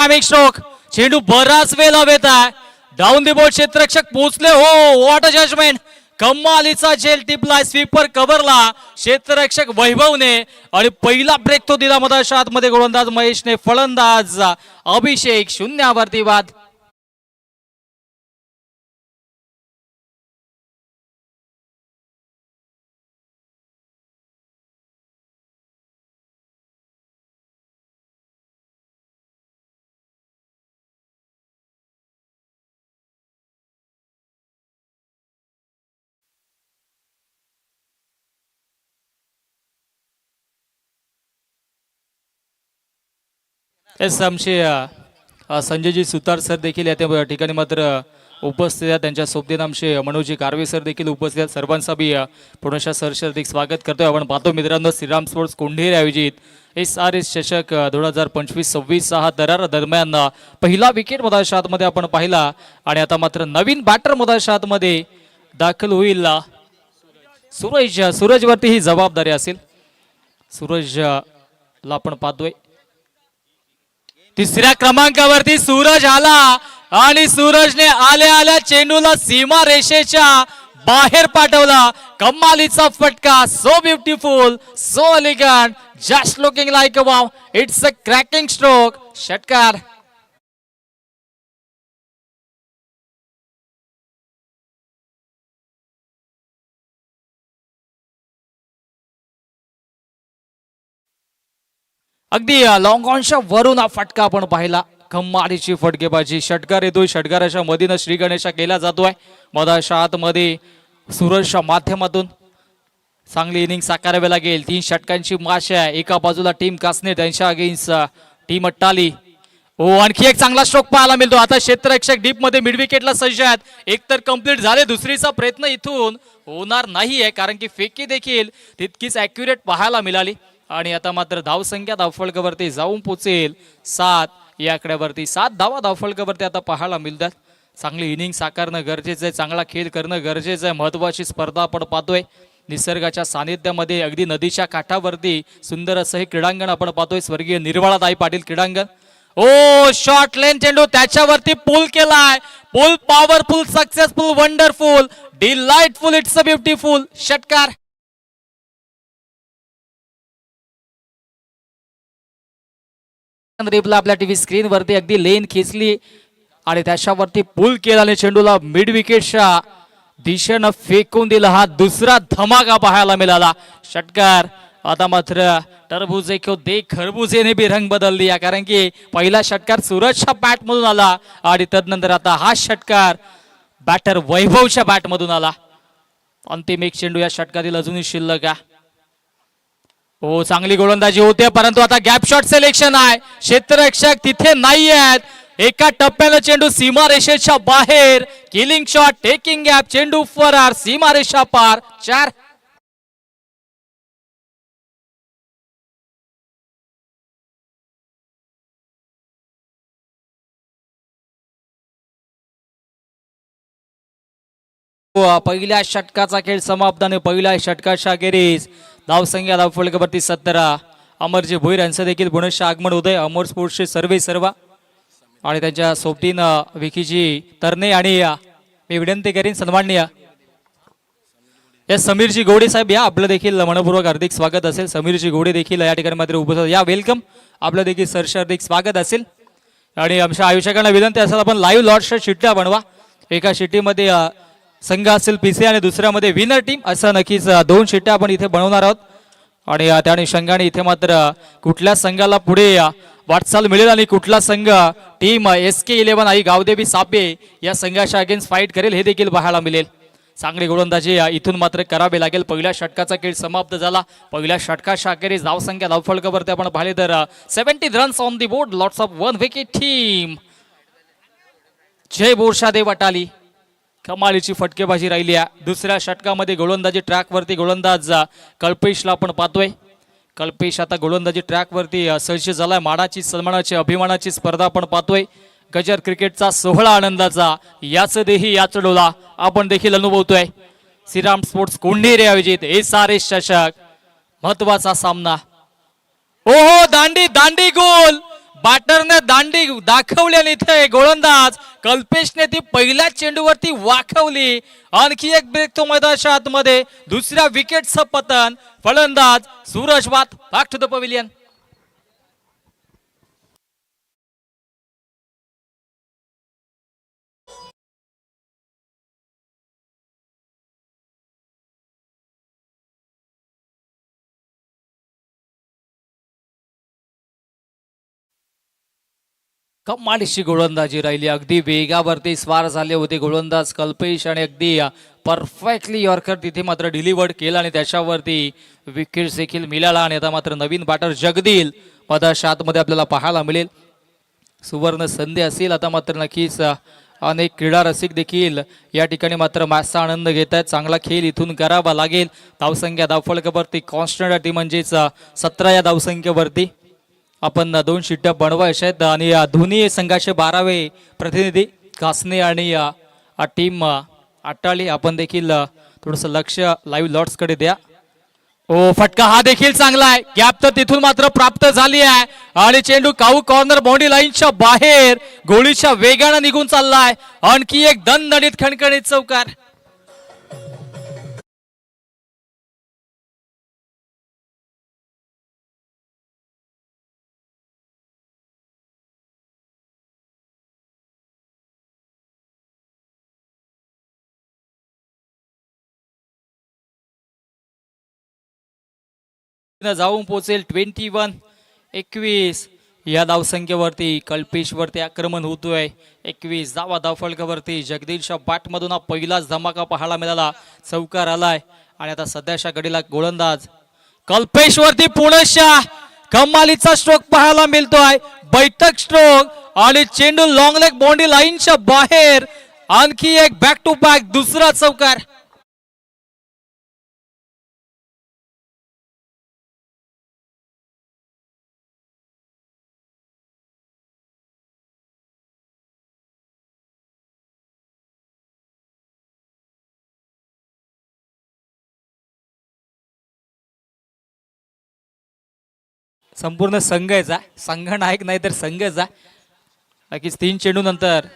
Stroke चेंडू बराच वेळ हवेत आहे. डाऊन दी बोर्ड क्षेत्ररक्षक पोहोचले. हो व्हॉट अ जजमेंट. कमालीचा झेल टिपला स्वीपर कव्हरला क्षेत्ररक्षक वैभवने आणि पहिला ब्रेक तो दिला मधाच्या आतमध्ये गोलंदाज महेशने. फलंदाज अभिषेक शून्यावरती बाद. आमचे संजयजी सुतार सर देखील या ठिकाणी मात्र उपस्थित आहेत. त्यांच्या सोबतीनं आमचे मनोजी कारवे सर देखील उपस्थित आहेत. सर्वांचा मी पुनश्च सरसर स्वागत करतोय. आपण पाहतो मित्रांनो श्रीराम स्पोर्ट्स कोंढेर आयोजित SRS चषक 2025-26 हा दरार दरम्यान पहिला विकेट मधाच्या आतमध्ये आपण पाहिला आणि आता मात्र नवीन बॅटर मधाच्या आतमध्ये दाखल होईल. सूरजवरती ही जबाबदारी असेल. सूरजला आपण पाहतोय तिसऱ्या क्रमांकावरती सूरज आला आणि सूरजने आल्या आल्या चेंडूला सीमा रेषेच्या बाहेर पाठवला. कमालीचा फटका. So beautiful, so elegant, just looking like a wow. It's a cracking stroke. षटकार. अगदी लॉंग ऑनच्या वरून हा फटका आपण पाहिला. कमालीची फटकेबाजी. षटकार येतोय. षटकाराच्या मधीनं श्री गणेशा केला जातोय. मधाच्या आतमध्ये सूरजच्या माध्यमातून चांगली इनिंग साकारावी लागेल. 3 षटकांची माश आहे. एका बाजूला टीम कासने त्यांच्या अगेन्स्ट टीम अट्टाली. आणखी एक चांगला स्ट्रोक पाहायला मिळतो. आता क्षेत्ररक्षक डीप मध्ये मिड विकेटला सज्ज आहेत. एक तर कंप्लीट झाले. दुसरीचा प्रयत्न इथून होणार नाहीये कारण की फेकी देखील तितकीच ॲक्युरेट पाहायला मिळाली आणि आता मात्र धावसंख्या धावफलकावरती जाऊन पोचेल 7 या आकड्यावरती. 7 धावा धावफलकावरती आता पाहायला मिळतात. चांगली इनिंग साकारणं गरजेचं आहे. चांगला खेळ करणं गरजेचं आहे. महत्वाची स्पर्धा आपण पाहतोय. निसर्गाच्या सानिध्यामध्ये अगदी नदीच्या काठावरती सुंदर असं हे क्रीडांगण आपण पाहतोय. स्वर्गीय निर्वाळादाई पाटील क्रीडांगण. शॉर्ट लेन चेंडू त्याच्यावरती पुल केलाय. Pull powerful, successful, wonderful, delightful. It's a beautiful. षटकार. आपल्या टीव्ही स्क्रीन वरती अगदी लेन खेचली आणि त्याच्यावरती पुल केला आणि चेंडूला मिड विकेटच्या दिशेनं फेकून दिला. हा दुसरा धमाका पाहायला मिळाला. षटकार. आता मात्र टरबुजे को दे खरबुजेने भी रंग बदल दिया कारण की पहिला षटकार सूरजच्या बॅट मधून आला आणि तदनंतर आता हा षटकार बॅटर वैभवच्या बॅट मधून आला. अंतिम एक चेंडू या षटकातील अजूनही शिल्लक आहे. चांगली गोलंदाजी होते परंतु आता गॅप शॉट सिलेक्शन आहे. क्षेत्ररक्षक तिथे नाही आहेत. एका टप्प्यानं चेंडू सीमा रेषेच्या बाहेर. किलिंग शॉट, टेकिंग गॅप, चेंडू फरार, सीमा रेषा पार. 4. पहिल्या षटकाचा खेळ समाप्त आणि पहिल्या षटकाच्या अखेरीस धावसंख्या धावफलकावरती 17. अमरजी भोईर यांचं देखील पुनश्च आगमन होतंय. अमर स्पोर्ट्सचे सर्व आणि त्यांच्या सोबतीनं विकीजी तरणे आणि मी विनंती करीन सन्माननीय समीरजी गोडे साहेब या आपलं देखील मनपूर्वक हार्दिक स्वागत असेल. समीरजी गोडे देखील या ठिकाणी मात्र उपस्थित या. वेलकम. आपलं देखील सरसे हार्दिक स्वागत असेल आणि आमच्या आयोजकांना विनंती असेल आपण लाईव्ह लॉट्सच्या शिट्ट्या बनवा. एका शिट्टीमध्ये संघ असेल पीसी आणि दुसऱ्यामध्ये विनर टीम असं नक्कीच 2 शिट्ट्या आपण इथे बनवणार आहोत आणि त्या अनुषंगाने इथे मात्र कुठल्या संघाला पुढे वाटचाल मिळेल आणि कुठला संघ टीम SK11 आई गावदेवी सापे या संघाच्या अगेन्स्ट फाईट करेल हे देखील पाहायला मिळेल. चांगली गोलंदाजी इथून मात्र करावी लागेल. पहिल्या षटकाचा खेळ समाप्त झाला. पहिल्या षटकाच्या अखेरीस धावसंख्या धावफलकावरती आपण पाहिले तर 70 runs on the board. Lots of 1 wicket team. जय बोरशादेव अटाली. कमालीची फटकेबाजी राहिली आहे. दुसऱ्या षटकामध्ये गोलंदाजी ट्रॅकवरती गोलंदाज कल्पेशला आपण पाहतोय. कल्पेश आता गोलंदाजी ट्रॅकवरती सज्ज झालाय. मानाची सन्मानाची अभिमानाची स्पर्धा आपण पाहतोय. गजर क्रिकेटचा सोहळा आनंदाचा याच देही याच डोला आपण देखील अनुभवतोय. श्रीराम स्पोर्ट्स कोंढेर आयोजित SRS चषक महत्वाचा सामना. दांडी गोल बॅटरने दांडी दाखवली आणि इथे गोलंदाज कल्पेशने ती पहिल्या चेंडूवरती वाकवली. आणखी एक ब्रेक तो मैदानाच्या आतमध्ये, दुसऱ्या विकेटचं पतन. फलंदाज सूरज वात बॅक टू द पवेलियन. कमालीची गोलंदाजी राहिली, अगदी वेगावरती स्वार झाले होते गोलंदाज कल्पेश आणि अगदी परफेक्टली यॉर्कर तिथे मात्र डिलिव्हर्ड केला आणि त्याच्यावरती विकेट देखील मिळाला. आणि आता मात्र नवीन बॅटर जगदील पदाच्या आतमध्ये आपल्याला पाहायला मिळेल. सुवर्ण संधी असेल आता मात्र नक्कीच अनेक क्रीडा रसिक देखील या ठिकाणी मात्र मॅचचा आनंद घेत आहेत. चांगला खेळ इथून करावा लागेल. धावसंख्या धावफलकावरती कॉन्स्टंट ती म्हणजेच 17 या धावसंख्येवरती आपण 2 शिट्ट्या बनवायच्या आहेत. आणि दोन्ही संघाचे 12वे प्रतिनिधी कासने आणि टीम अट्टाळी आपण देखील थोडंसं लक्ष लाईव्ह लॉट्स कडे द्या. ओ फटका हा देखील चांगला आहे. गॅप तर तिथून मात्र प्राप्त झाली आहे आणि चेंडू काऊ कॉर्नर बाउंड्री लाईनच्या बाहेर गोळीच्या वेगाने निघून चाललाय. आणखी एक दणदणीत खणखणीत चौकार. जाऊन पोहोचेल 21 या धावसंख्येवरती. कल्पेशवरती आक्रमण होतोय. 21 धावा धावफलकावरती. जगदीलच्या बॅटमधून हा पहिलाच धमाका पाहायला मिळाला. चौकार आलाय आणि आता सध्याच्या घडीला गोलंदाज कल्पेशवरती पुणेशा कमालीचा स्ट्रोक पाहायला मिळतोय. बैठक स्ट्रोक आणि चेंडू लॉंग लेग बाउंड्री लाईनच्या बाहेर. आणखी एक बॅक टू बॅक दुसरा चौकार. संपूर्ण संघाचा संघ नायक नाही तर संघाचा. नक्कीच 3 चेंडू नंतर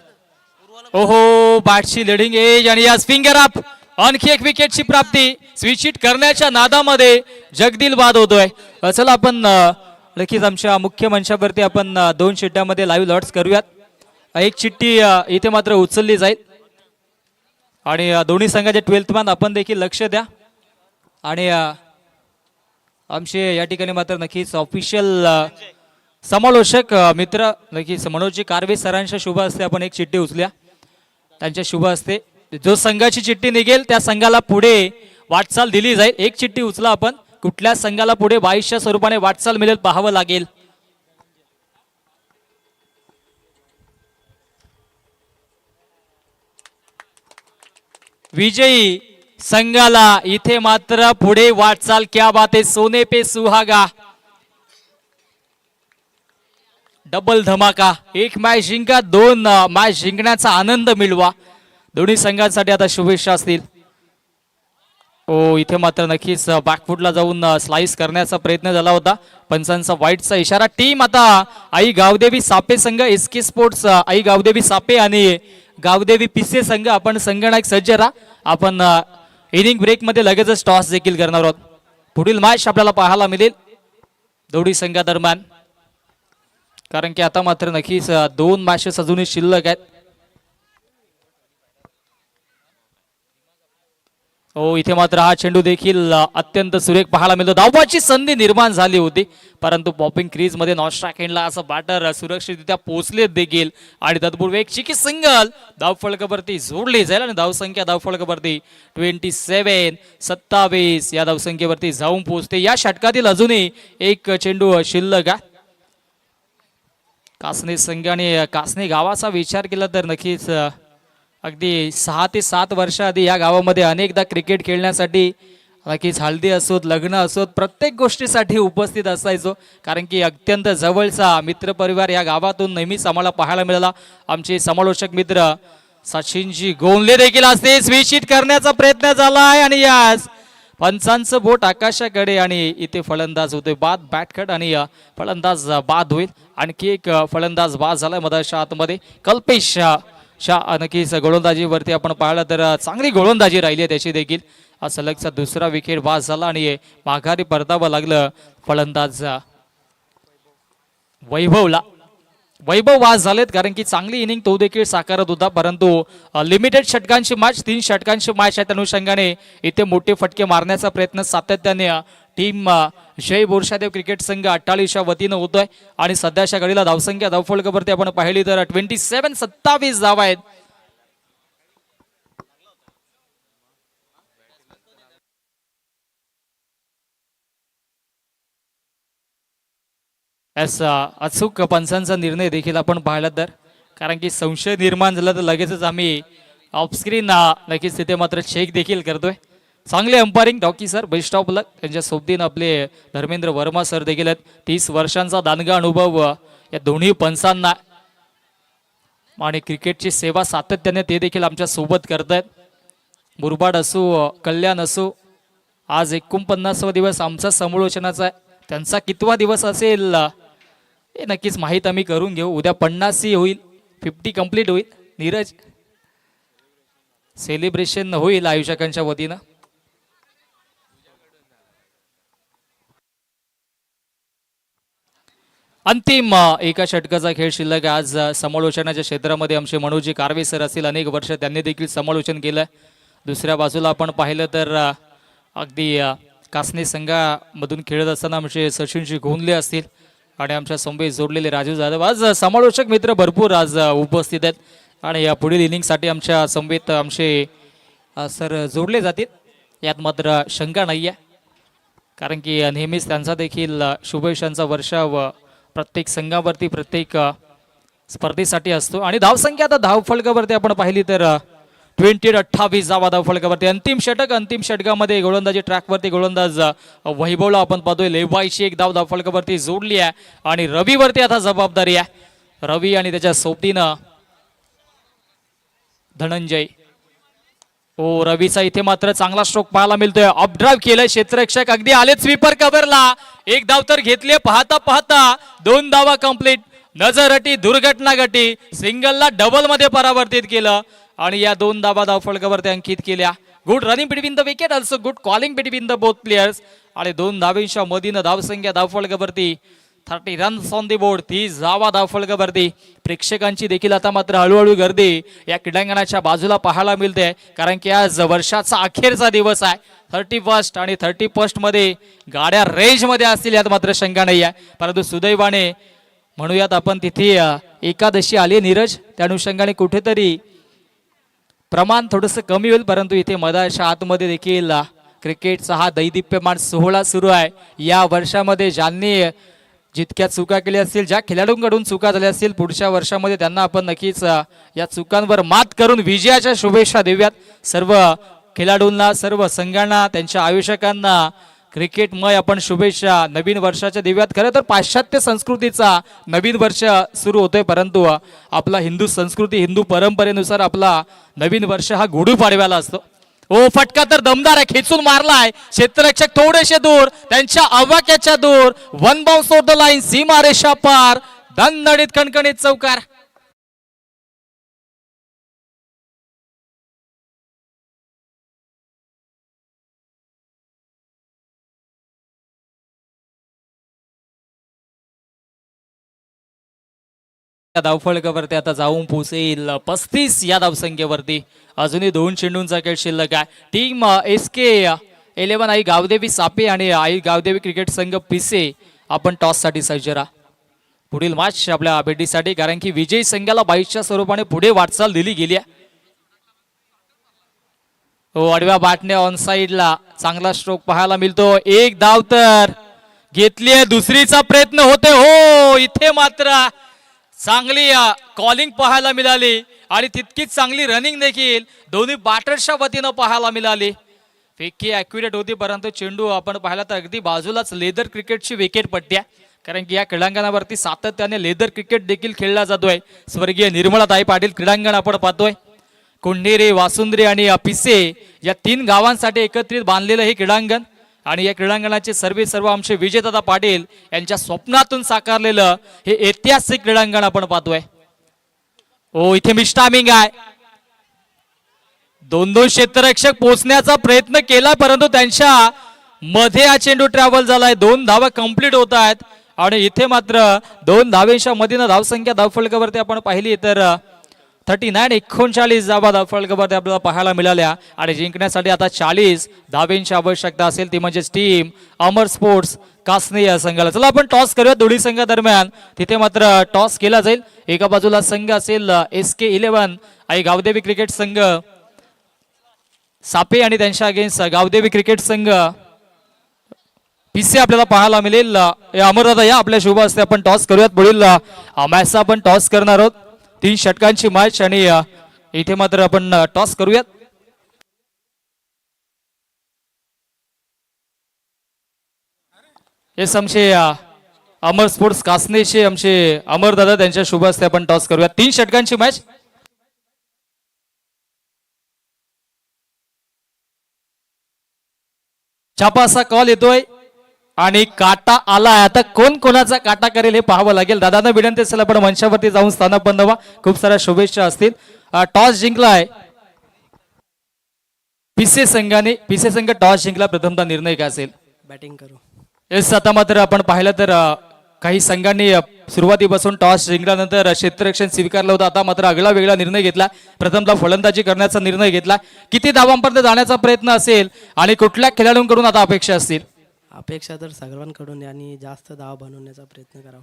ओहो बॅटची लिडिंग एज आणि या फिंगर अप. आणखी एक विकेटची प्राप्ती. स्विच हिट करण्याच्या नादामध्ये जगदील बाद होतोय. चला आपण नक्कीच आमच्या मुख्य मंचावरती आपण 2 चिठ्ठ्यामध्ये लाईव्ह लॉट्स करूयात. एक चिठ्ठी इथे मात्र उचलली जाईल आणि दोन्ही संघाचे 12th मॅन आपण देखील लक्ष द्या. आणि आमचे या ठिकाणी मात्र नक्कीच ऑफिशियल समालोचक मित्र नक्कीच मनोजी कारवे सरांच्या शुभ हस्ते आपण एक चिठ्ठी उचलूया. त्यांच्या शुभ हस्ते जो संघाची चिठ्ठी निघेल त्या संघाला पुढे वाटचाल दिली जाईल. एक चिठ्ठी उचला आपण. कुठल्या संघाला पुढे 22च्या स्वरूपाने वाटचाल मिळेल पाहावं लागेल. विजयी संघाला इथे मात्र पुढे वाटचाल. क्या बात है, सोने पे सुहागा. डबल धमाका. एक मॅच जिंका, 2 मॅच जिंकण्याचा आनंद मिळवा. दोन्ही संघांसाठी आता शुभेच्छा असतील. ओ इथे मात्र नक्कीच बॅकफुटला जाऊन स्लाइस करण्याचा प्रयत्न झाला होता. पंचांचा वाईटचा इशारा. टीम आता आई गावदेवी सापे संघ, एसके स्पोर्ट्स आई गावदेवी सापे आणि गावदेवी पिसे संघ आपण संघनायक सज्ज राहा. आपण इनिंग ब्रेक मध्ये लगेचच टॉस देखील करणार आहोत. पुढील मॅच आपल्याला पाहायला मिळेल दोन्ही संघादरम्यान, कारण की आता मात्र नक्कीच 2 मॅचेस अजूनही शिल्लक आहेत. हो इथे मात्र हा चेंडू देखील अत्यंत सुरेख पाहायला मिळतो. धावाची संधी निर्माण झाली होती परंतु पॉपिंग क्रीज मध्ये नॉन स्ट्राइक एंडला असं बॅटर सुरक्षितरित्या पोहोचले देखील. आणि तत्पूर्वी एक चिकी सिंगल धावफलकावरती जोडली जाईल आणि धावसंख्या धावफलकावरती 27 या धावसंख्येवरती जाऊन पोहोचते. या षटकातील अजूनही एक चेंडू शिल्लक आहे. कासने संघ आणि कासने गावाचा विचार केला तर नक्कीच अगदी 6 ते 7 वर्षाआधी या गावामध्ये अनेकदा क्रिकेट खेळण्यासाठी नक्कीच हळदी असोत लग्न असोत प्रत्येक गोष्टीसाठी उपस्थित असायचो, कारण की अत्यंत जवळचा मित्रपरिवार या गावातून नेहमीच आम्हाला पाहायला मिळाला. आमचे समालोचक मित्र सचिनजी गोंदले देखील असते. स्विच हिट करण्याचा प्रयत्न झाला आहे आणि यास पंचांचं बोट आकाशाकडे आणि इथे फलंदाज होतोय बाद बॅटकट आणि फलंदाज बाद होईल. आणखी एक फलंदाज बाद झालाय मधाच्या आतमध्ये. कल्पेश शाह नक्कीच गोलंदाजीवरती आपण पाहिलं तर चांगली गोलंदाजी राहिली आहे त्याची देखील. सलगचा दुसरा विकेट बाद झाला आणि माघारी परतावं लागलं फलंदाज वैभवला. वैभव वास झालेत कारण की चांगली इनिंग तो देखील साकारत होता, परंतु लिमिटेड षटकांची मॅच 3 षटकांची मॅच आहे. त्या अनुषंगाने इथे मोठे फटके मारण्याचा प्रयत्न सातत्याने टीम जय बोरशादेव क्रिकेट संघ 48च्या वतीनं होतोय. आणि सध्याच्या घडीला धावसंख्या धावफलकावरती आपण पाहिली तर 27 धावा आहेत. अचूक पंचांचा निर्णय देखील आपण पाहिला तर, कारण की संशय निर्माण झाला तर लगेचच आम्ही ऑफस्क्रीन नक्कीच तिथे मात्र चेक देखील करतोय. चांगले अंपायरिंग डॉकी सर, बेस्ट ऑफ लक. त्यांच्या सोबतीनं आपले धर्मेंद्र वर्मा सर देखील आहेत. 30 वर्षांचा दांडगा अनुभव या दोन्ही पंचांना आणि क्रिकेटची सेवा सातत्याने ते देखील आमच्या सोबत करतायत. मुरबाड असो कल्याण असो, आज 49वा दिवस आमचा समालोचनाचा आहे. त्यांचा कितवा दिवस असेल हे नक्कीच माहीत आम्ही करून घेऊ. उद्या 50 होईल, 50 कंप्लीट होईल. नीरज सेलिब्रेशन होईल आयोजकांच्या वतीनं. अंतिम एका षटकाचा खेळ शिल्लक. आज समालोचनाच्या क्षेत्रामध्ये आमचे मनोजी कारवे सर असतील, अनेक वर्ष त्यांनी देखील समालोचन केलं. दुसऱ्या बाजूला आपण पाहिलं तर अगदी कासने संघामधून खेळत असताना आमचे सचिनजी गोंदले असतील आणि आमच्या संवेद जोडलेले राजू जाधव. आज समालोचक मित्र भरपूर आज उपस्थित आहेत आणि या पुढील इनिंगसाठी आमच्या संवेद आमचे सर जोडले जातील यात मात्र शंका नाही आहे, कारण की नेहमीच त्यांचा देखील शुभेच्छांचा वर्षाव प्रत्येक संघावरती प्रत्येक स्पर्धेसाठी असतो. आणि धावसंख्या आता धावफलकावरती आपण पाहिली तर 28 धावा धावफलकावरती. अंतिम षटकामध्ये गोलंदाजी ट्रॅकवरती गोलंदाज वैभवला आपण पाहतोय. लेवायची एक धाव धावफलकावरती जोडली आहे आणि रवीवरती आता जबाबदारी आहे. रवी आणि त्याच्या सोबतीनं धनंजय. रवीचा इथे मात्र चांगला स्ट्रोक पाहायला मिळतोय. अपड्राईव्ह केलंय क्षेत्ररक्षक, अगदी आले स्वीपर कव्हरला. एक धाव तर घेतली. पाहता पाहता 2 धावा कंप्लीट. नजर हटी, दुर्घटना घटी. सिंगलला डबल मध्ये परावर्तित केलं आणि या 2 धावा धावफलकावरती अंकित केल्या. Good running between the wicket, also good calling between the both players. आणि 2 धावेंच्या मधीनं धावसंख्या धावफलकावरती 30 रन्स ऑन दी बोर्ड. 30 धावा धावफलकावरती. प्रेक्षकांची देखील आता मात्र हळूहळू गर्दी या क्रीडांगणाच्या बाजूला पाहायला मिळते, कारण की आज वर्षाचा अखेरचा दिवस आहे. 31 आणि 31 मध्ये गाड्या रेंज मध्ये असतील यात मात्र शंका नाही आहे. परंतु सुदैवाने म्हणूयात आपण तिथे एकादशी आली नीरज, त्या अनुषंगाने कुठेतरी प्रमाण थोडंसं कमी होईल. परंतु इथे मधाच्या आतमध्ये देखील क्रिकेटचा हा दैदिप्यमान सोहळा सुरू आहे. या वर्षामध्ये ज्यांनी जितक्या चुका केल्या असतील, ज्या खेळाडूंकडून चुका झाल्या असतील, पुढच्या वर्षामध्ये त्यांना आपण नक्कीच या चुकांवर मात करून विजयाच्या शुभेच्छा देऊयात. सर्व खेळाडूंना, सर्व संघांना, त्यांच्या आयोजकांना क्रिकेटमय आपण शुभेच्छा नवीन वर्षाच्या देऊयात. खरं तर पाश्चात्य संस्कृतीचा नवीन वर्ष सुरू होतोय, परंतु आपला हिंदू संस्कृती, हिंदू परंपरेनुसार आपला नवीन वर्ष हा गुढीपाडव्याला असतो. फटका तर दमदार आहे, खेचून मारलाय. क्षेत्ररक्षक थोडेसे दूर, त्यांच्या आवाक्याच्या दूर. 1 बाउन्स ओव्हर द लाईन, सीमारेषा पार. दणदणीत कणकणीत चौकार. धावफलकावरती आता जाऊन पोहोचेल 35 या धावसंख्येवरती. अजूनही 2 चेंडूंचा खेळ शिल्लक आहे. टीम SK11 आई गावदेवी सापे आणि आई गावदेवी क्रिकेट संघ पिसे आपण टॉस साठी सज्ज राहा पुढील मॅच आपल्या भेटीसाठी, कारण की विजयी संघाला 22च्या स्वरूपाने पुढे वाटचाल दिली गेली आहे. आडव्या बॅटने ऑन साइडला चांगला स्ट्रोक पाहायला मिळतो. एक धाव तर घेतली, दुसरीचा प्रयत्न होते. इथे मात्र चांगली कॉलिंग पाहायला मिळाली आणि तितकीच चांगली रनिंग देखील दोन्ही बॅटर्सच्या वतीनं पाहायला मिळाली. फेकी ॲक्युरेट होती, परंतु चेंडू आपण पाहिला तर अगदी बाजूलाच लेदर क्रिकेटची विकेट पडते, कारण की या क्रीडांगणावरती सातत्याने लेदर क्रिकेट देखील खेळला जातोय. स्वर्गीय निर्मलाताई पाटील क्रीडांगण आपण पाहतोय. कोंढेरे, वासुंद्री आणि पिसे या 3 गावांसाठी एकत्रित बांधलेलं हे क्रीडांगण आणि या क्रीडांगणाचे सर्व आमचे विजयदादा पाटील यांच्या स्वप्नातून साकारलेलं हे ऐतिहासिक क्रीडांगण आपण पाहतोय. ओ इथे मिस्टामिंग आहे. 2-2 क्षेत्ररक्षक पोहोचण्याचा प्रयत्न केला परंतु त्यांच्या मध्ये हा चेंडू ट्रॅव्हल झालाय. 2 धावा कंप्लीट होत आहेत आणि इथे मात्र 2 धावेच्या मधीनं धावसंख्या धावफलकावरती आपण पाहिली तर 39 धावा धावफलकावरती आपल्याला पाहायला मिळाल्या आणि जिंकण्यासाठी आता 40 धावेंची आवश्यकता असेल ती म्हणजे टीम अमर स्पोर्ट्स कासने या संघाला. चला आपण टॉस करूया दोन्ही संघादरम्यान. तिथे मात्र टॉस केला जाईल. एका बाजूला संघ असेल SK11 आणि गावदेवी क्रिकेट संघ सापे आणि त्यांच्या अगेन्स्ट गावदेवी क्रिकेट संघ पिसे आपल्याला पाहायला मिळेल. अमरदादा या आपल्या शुभ असते आपण टॉस करूयात. पुढील मॅचचा आपण टॉस करणार आहोत. 3 षटकांची मॅच आणि इथे मात्र आपण टॉस करूयात. येस आमचे अमर स्पोर्ट्स कासनेचे आमचे अमरदादा त्यांच्या शुभ असते आपण टॉस करूयात. 3 षटकांची मॅच. छापा असा कॉल येतोय आणि काटा आलाय. आता कोण कोणाचा काटा करेल हे पाहावं लागेल. दादांना विनंती असेल आपण मंचावरती जाऊन स्थान बनवा. खूप साऱ्या शुभेच्छा असतील. टॉस जिंकलाय पिसे संघाने. पिसे संघ टॉस जिंकला. प्रथमतः निर्णय काय असेल? बॅटिंग करू. येस आता मात्र आपण पाहिलं तर काही संघांनी सुरुवातीपासून टॉस जिंकल्यानंतर क्षेत्ररक्षण स्वीकारलं होतं. आता मात्र आगळा वेगळा निर्णय घेतला. प्रथमतः फलंदाजी करण्याचा निर्णय घेतला. किती धावांपर्यंत जाण्याचा प्रयत्न असेल आणि कुठल्या खेळाडूंकडून आता अपेक्षा असतील? अपेक्षा तर सर्वांकडून आणि जास्त धाव बनवण्याचा प्रयत्न करावा.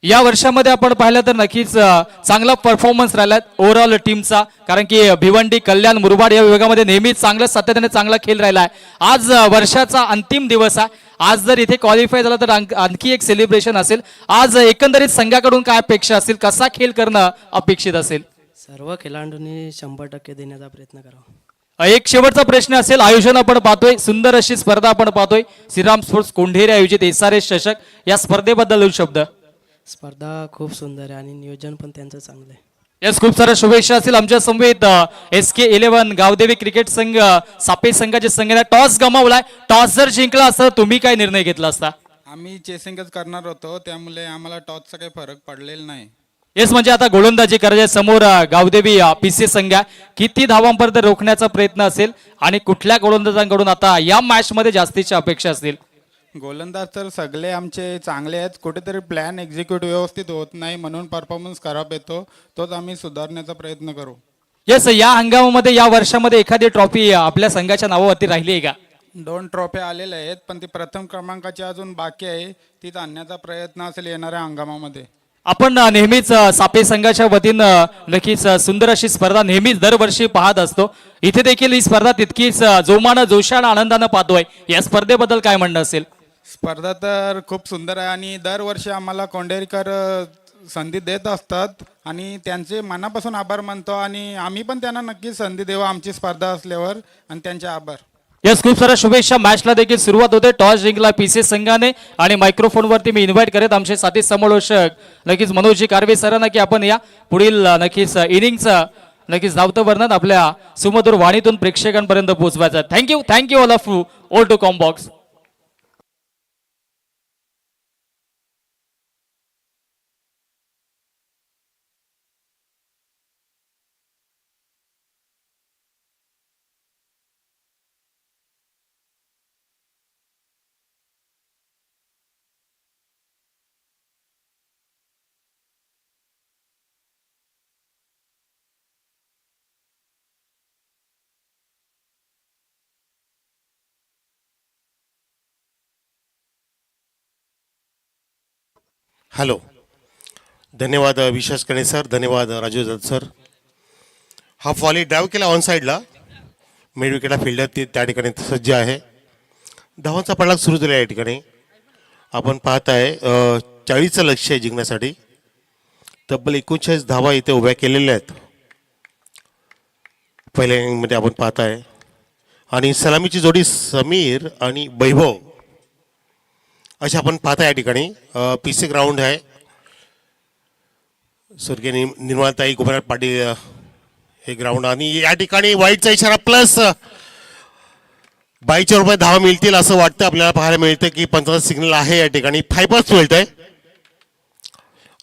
या वर्षामध्ये आपण पाहिलं तर नक्कीच चांगला परफॉर्मन्स राहिला ओव्हरऑल टीमचा. कारण की भिवंडी, कल्याण, मुरबाड या विभागामध्ये नेहमीच चांगलं सातत्याने चांगला खेळ राहिला आहे. आज वर्षाचा अंतिम दिवस आहे. आज जर इथे क्वालिफाय झाला तर आणखी एक सेलिब्रेशन असेल. आज एकंदरीत संघाकडून काय अपेक्षा असतील? कसा खेळ करणं अपेक्षित असेल? सर्व खेळाडूंनी 100% देण्याचा प्रयत्न करावा. एक शेवटचा प्रश्न असेल. आयोजन आपण पाहतोय, सुंदर अशी स्पर्धा आपण पाहतोय. श्रीराम स्पोर्ट्स कोंढेरे आयोजित SRS चषक या स्पर्धेबद्दल 2 शब्द. स्पर्धा खूप सुंदर आहे आणि नियोजन पण त्यांचं चांगलं आहे. येस खूप साऱ्या शुभेच्छा असतील. आमच्या समवेत SK11 गावदेवी क्रिकेट संघ सापे संघाचे संघाने टॉस गमावलाय. टॉस जर जिंकला असता तुम्ही काय निर्णय घेतला असता? आम्ही चेसिंगच करणार होतो त्यामुळे आम्हाला टॉसचा काही फरक पडलेला नाही. येस म्हणजे आता गोलंदाजी करायच्या समोर गावदेवी पिसे संघ किती धावांपर्यंत रोखण्याचा प्रयत्न असेल आणि कुठल्या गोलंदाजांकडून आता या मॅच मध्ये जास्तीच्या अपेक्षा असतील? गोलंदाज तर सगळे आमचे चांगले आहेत. कुठेतरी प्लॅन एक्झिक्यूट व्यवस्थित होत नाही म्हणून परफॉर्मन्स खराब येतो. तोच आम्ही सुधारण्याचा प्रयत्न करू. येस या हंगामामध्ये या वर्षामध्ये एखादी ट्रॉफी आपल्या संघाच्या नावावरती राहिली आहे का? 2 ट्रॉफी आलेल्या आहेत पण ती प्रथम क्रमांकाची अजून बाकी आहे. तीच आणण्याचा प्रयत्न असेल येणाऱ्या हंगामामध्ये. आपण नेहमीच सापे संघाच्या वतीनं नक्कीच सुंदर अशी स्पर्धा नेहमीच दरवर्षी पाहत असतो. इथे देखील ही स्पर्धा तितकीच जोमानं जोशानं आनंदानं पाहतोय. या स्पर्धेबद्दल काय म्हणणं असेल? स्पर्धा तर खूप सुंदर आहे आणि दरवर्षी आम्हाला कोंढेरीकर संधी देत असतात आणि त्यांचे मनापासून आभार मानतो आणि आम्ही पण त्यांना नक्कीच संधी देऊ आमची स्पर्धा असल्यावर आणि त्यांचे आभार. यस खूप साऱ्या शुभेच्छा. मॅचला देखील सुरुवात होते. टॉस जिंकला पिसे संघाने आणि मायक्रोफोनवरती मी इन्व्हाइट करेत आमचे साथी समालोचक नक्कीच मनोजी कारवे सरांना की आपण या पुढील नक्कीच इनिंगचं नक्कीच धावतं वर्णन आपल्या सुमधुर वाणीतून प्रेक्षकांपर्यंत पोहोचवायचं. Thank you all of you all to comm box. Hello, धन्यवाद विश्वास कणे सर, धन्यवाद राजू दत्त सर. हा फॉली ड्राईव्ह केला ऑन साईडला, मिड विकेटला फिल्डर त्या ठिकाणी सज्ज आहे. धावांचा पडला सुरू झाला या ठिकाणी. आपण पाहत आहे 40चं लक्ष आहे जिंकण्यासाठी. तब्बल 39 धावा इथे उभ्या केलेल्या आहेत पहिल्या इनिंगमध्ये आपण पाहत आहे. आणि सलामीची जोडी समीर आणि वैभव असे आपण पाहता या ठिकाणी. पीसी ग्राउंड आहे. स्वर्गीय निर्मलाताई गोपीनाथ पाटील हे ग्राउंड आणि या ठिकाणी वाईटचा इशारा प्लस 22 रुपये धावा मिळतील असं वाटतं. आपल्याला पाहायला मिळतं की पंचाचा सिग्नल आहे या ठिकाणी. 5 मिळतंय.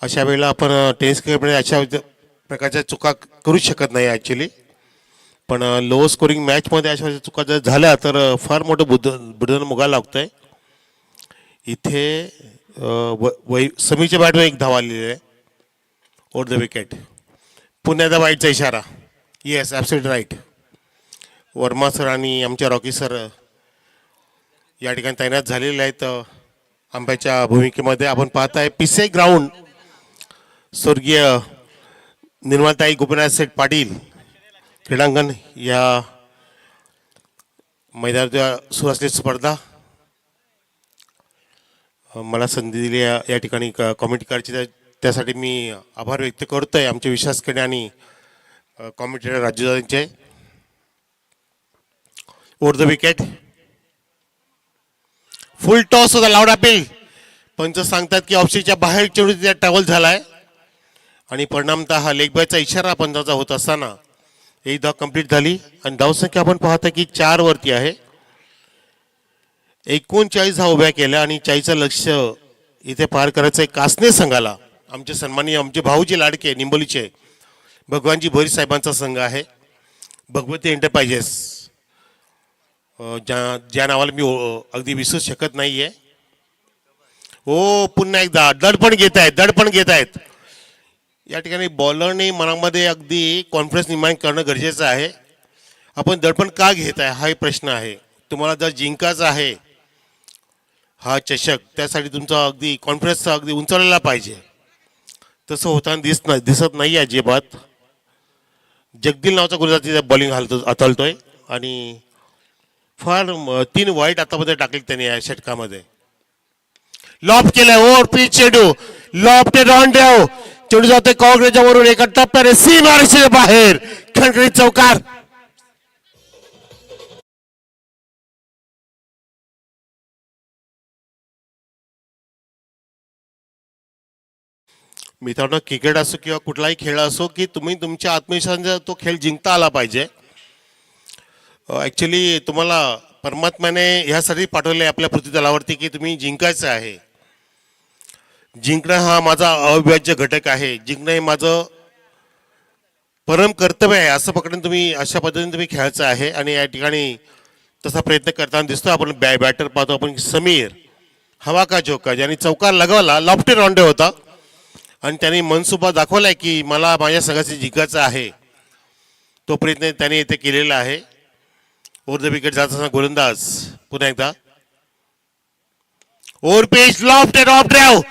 अशा वेळेला आपण टेनिस क्रिकेटमध्ये अशा प्रकारच्या चुका करू शकत नाही ॲक्च्युली. पण लो स्कोरिंग मॅचमध्ये अशा चुका जर झाल्या तर फार मोठं बुद्धन मुगायला लागतंय. इथे समीच्या बॅटवर एक धावा आलेली आहे ओव्हर द विकेट. पुण्याचा वाईटचा इशारा. Yes absolutely right. Varma sir आणि आमच्या रॉकी सर या ठिकाणी तैनात झालेले आहेत अंब्याच्या भूमिकेमध्ये. आपण पाहताय पिसे ग्राउंड स्वर्गीय निर्मलताई गोपीनाथ सेठ पाटील क्रीडांगण या मैदानात सुरू असलेली स्पर्धा. मला संधी दिली या ठिकाणी कॉमेंट करायची त्यासाठी मी आभार व्यक्त करतोय आमचे विश्वास करणे आणि कॉमेंटेटर राजूदादांचे. Over the wicket full toss होता. Loud appeal. पंच सांगतात की ऑफस्टिकच्या बाहेर चेंडू त्या टॅवल झालाय आणि परिणामतः हा लेग बायचा इशारा पंचाचा होत असताना एक धाव कंप्लीट झाली आणि धावसंख्या आपण पाहता की 4 वरती आहे. 39 धावा उभ्या केल्या आणि 40चं लक्ष इथे पार करायचं आहे कासने संघाला. आमचे सन्माननीय आमचे भाऊजी लाडके निंबोलीचे भगवानजी भोरी साहेबांचा संघ आहे. भगवती एंटरप्राइजेस ज्या नावाला मी अगदी विसरू शकत नाहीये. हो पुन्हा एकदा दडपण घेत आहेत. या ठिकाणी बॉलरने मनामध्ये अगदी कॉन्फिडन्स निर्माण करणं गरजेचं आहे. आपण दडपण का घेत आहे हा प्रश्न आहे. तुम्हाला जर जिंकायचा आहे हा चषक त्यासाठी तुमचा अगदी कॉन्फिडन्स अगदी उंचावलेला पाहिजे. तसं होताना दिसत नाही अजिबात. जगदील नावाचा गुजराती बॉलिंग हाताळतोय आणि फार 3 वाईट आतामध्ये टाकले त्यांनी या षटकामध्ये. लॉप केलाय ओव्हर पिच चेंडू. Lop on drive. चेंडू जातोय कॉर्नरच्या वरून एका टप्प्याने सीमारेषेच्या बाहेर. खणखणीत चौकार. मित्रांनो क्रिकेट असो किंवा कुठलाही खेळ असो की तुम्ही तुमच्या आत्मविश्वासाने तो खेळ जिंकता आला पाहिजे. ॲक्च्युली तुम्हाला परमात्म्याने ह्यासाठी पाठवले आपल्या पृथ्वी तलावरती की तुम्ही जिंकायचं आहे. जिंकणं हा माझा अविभाज्य घटक आहे. जिंकणं हे माझं परम कर्तव्य आहे असं पकडून तुम्ही अशा पद्धतीने तुम्ही खेळायचं आहे. आणि या ठिकाणी तसा प्रयत्न करताना दिसतो. आपण बॅटर पाहतो आपण समीर हवा का झोका ज्यांनी चौकार लगावला. लॉफ्टेड रॉन्डे होता आणि त्यांनी मनसुबा दाखवलाय की मला माझ्या संघाचे जिंकायचं आहे. तो प्रयत्न त्याने इथे केलेला आहे. ओव्हर द विकेट जात असताना गोलंदाज पुन्हा एकदा ओव्हर पेच लॉफ्टेड ऑफ ड्राइव्ह.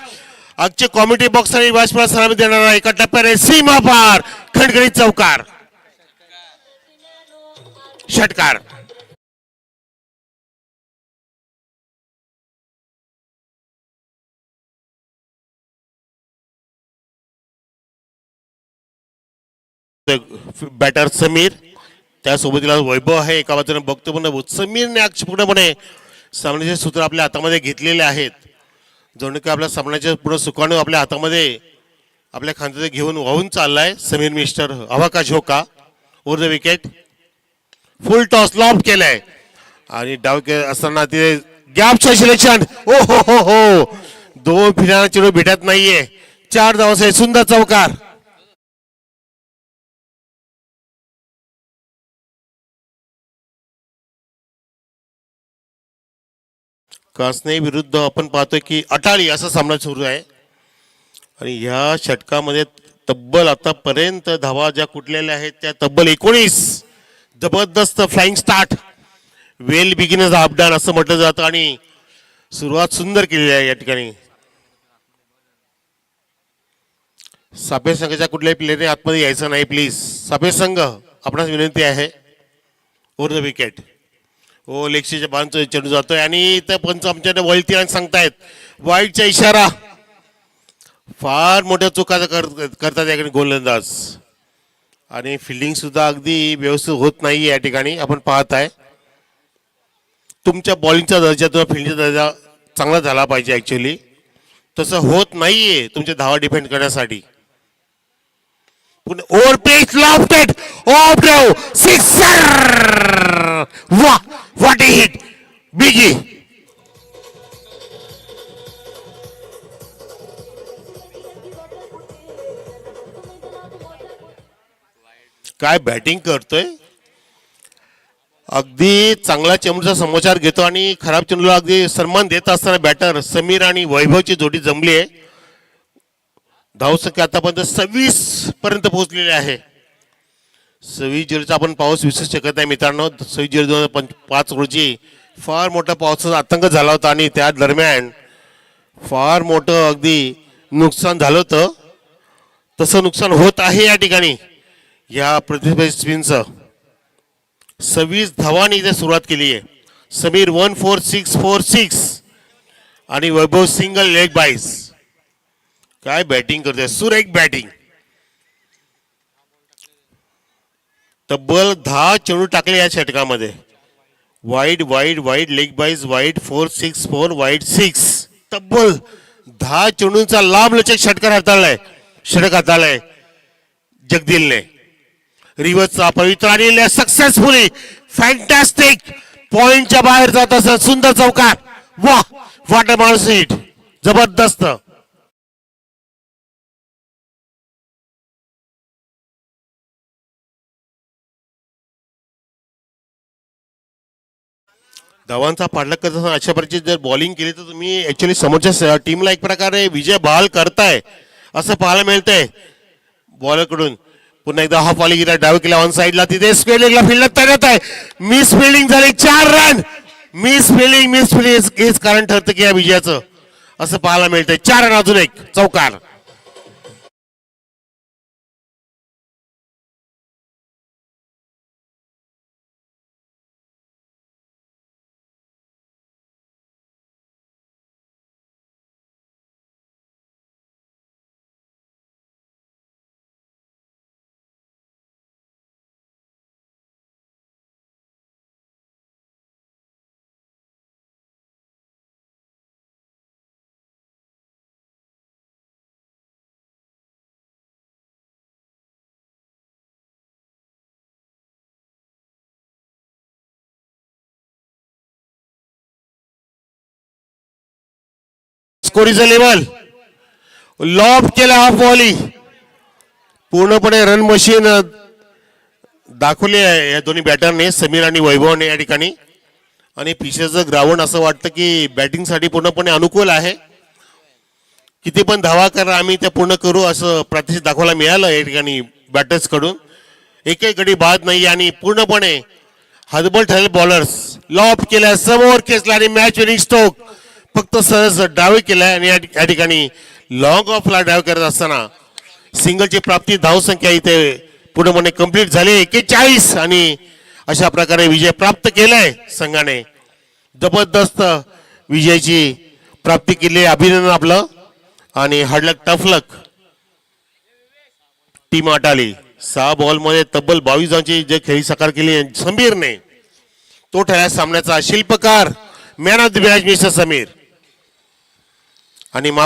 आजचे कॉमेडी बॉक्स आणि वाचपा सलामी देणारा एका टप्प्याने सीमा पार. खणखणीत चौकार. षटकार. बॅटर समीर त्यासोबतीला वैभव आहे एका बाजूने बघतो पण समीरने पूर्णपणे सामन्याचे सूत्र आपल्या हातामध्ये घेतलेले आहेत. जणू की आपल्या सामन्याचे पूर्ण सुकाणू आपल्या हातामध्ये आपल्या खांद्यात घेऊन वाहून चाललाय समीर मिस्टर हवा का झोका. Over the wicket full toss loft केलाय आणि डाव असताना ते गॅपचं सिलेक्शन. ओ हो हो हो 2 फिरांना चेंडू भेटत नाहीये. 4 धावांचा सुंदर चौकार. कासने विरुद्ध आपण पाहतोय की अटाळी असा सामना सुरू आहे आणि ह्या षटकामध्ये तब्बल आतापर्यंत धावा ज्या कुठलेल्या आहेत त्या तब्बल 19. जबरदस्त फ्लाइंग स्टार्ट. वेल बिगिनर्स हाफ डन असं म्हटलं जातं आणि सुरुवात सुंदर केलेली आहे या ठिकाणी. सापेर संघाच्या कुठल्याही प्लेयरने आतमध्ये यायचं नाही प्लीज. सापेर संघ आपणास विनंती आहे. Over the wicket. हो लेक्सीच्या बांधतोय चेंडू जातोय आणि त्या पंच आमच्याकडे वळती आणि सांगतायत वाईटचा इशारा. फार मोठ्या चुका करतात याकडे गोलंदाज आणि फिल्डिंग सुद्धा अगदी व्यवस्थित होत नाही या ठिकाणी आपण पाहत आहे. तुमच्या बॉलिंगचा दर्जा किंवा फिल्डिंगचा दर्जा चांगला झाला पाहिजे. ॲक्च्युली तसं होत नाहीये तुमच्या धावा डिफेंड करण्यासाठी. ओव्हर पेच लॉफ्टेड ऑफ ड्राइव सिक्सर. वाह, व्हाट अ हिट. बिगी. काय बॅटिंग करतोय. अगदी चांगला चेंडूचा समाचार घेतो आणि खराब चेंडूला अगदी सन्मान देत असताना बॅटर समीर आणि वैभवची जोडी जमली आहे. धावसंख्या आतापर्यंत 26 पर्यंत पोहोचलेली आहे. 26-0 आपण पाऊस विसरू शकत नाही मित्रांनो. 26-0-2005 रोजी फार मोठा पावसाचा आतंक झाला होता आणि त्या दरम्यान फार मोठं अगदी नुकसान झालं होतं. तसं नुकसान होत आहे या ठिकाणी या प्रतिस्पर्धी स्पिनचं. 26 धावांनी इथे सुरुवात केली आहे. समीर 1-4-6-4-6 आणि वैभव सिंगल लेग बाईस. काय बॅटिंग करतोय, सुरेख बॅटिंग. तब्बल 10 चेंडू टाकले या षटकामध्ये. Wide wide wide leg byes wide 4-6-4 wide 6. तब्बल 10 चेंडूंचा लाभ लचक षटकार हाताळलाय जगदीलने. रिव्हर्सचा पवित्र आणि सक्सेसफुली फॅन्टॅस्टिक पॉइंटच्या बाहेर जात असत सुंदर चौकार. वाह, व्हॉट अ माउस हिट. जबरदस्त. धावांचा पाठलाग करत असताना अशा प्रकारची जर बॉलिंग केली तर तुम्ही ऍक्च्युली समोरच्या टीमला एक प्रकारे विजय बहाल करताय असं पाहायला मिळतंय बॉलरकडून. पुन्हा एकदा हाफ वॉली गेला, डाव केला ऑन साईडला. तिथे स्पेलिंगला फिल्डर तयार आहे. मिस फिल्डिंग झाली. 4 रन. मिस फिल्डिंग हेच कारण ठरतं की या विजयाचं असं पाहायला मिळतंय. 4 रन अजून एक चौकार. स्कोरीचं लेवल लॉब केला हाफ वॉली. पूर्णपणे रन मशीन दाखवली आहे या दोन्ही बॅटरने, समीर आणि वैभवने या ठिकाणी. आणि पिचेचं ग्राउंड असं वाटतं की बॅटिंगसाठी पूर्णपणे अनुकूल आहे. किती पण धावा करा आम्ही त्या पूर्ण करू असं प्रात्यक्षिक दाखवायला मिळालं या ठिकाणी बॅटर्स कडून. एकही गडी बाद नाही आणि पूर्णपणे हतबल ठरले बॉलर्स. लॉब केला, समोर खेचला आणि मॅच विनिंग स्ट्रोक फक्त सहज डावे केलाय. आणि या ठिकाणी लॉंग ऑफला डाव करत असताना सिंगलची प्राप्ती धावसंख्या इथे पूर्णपणे कंप्लीट झाली 41. आणि अशा प्रकारे विजय प्राप्त केलाय संघाने. जबरदस्त विजयाची प्राप्ती केली. अभिनंदन आपलं. आणि हार्डलक टफलक टीम आटाली. 6 बॉलमध्ये तब्बल 22 रनची जे खेळी साकार केली समीरने, तो ठरला सामन्याचा शिल्पकार, man of the match mister Sameer. आणि माफ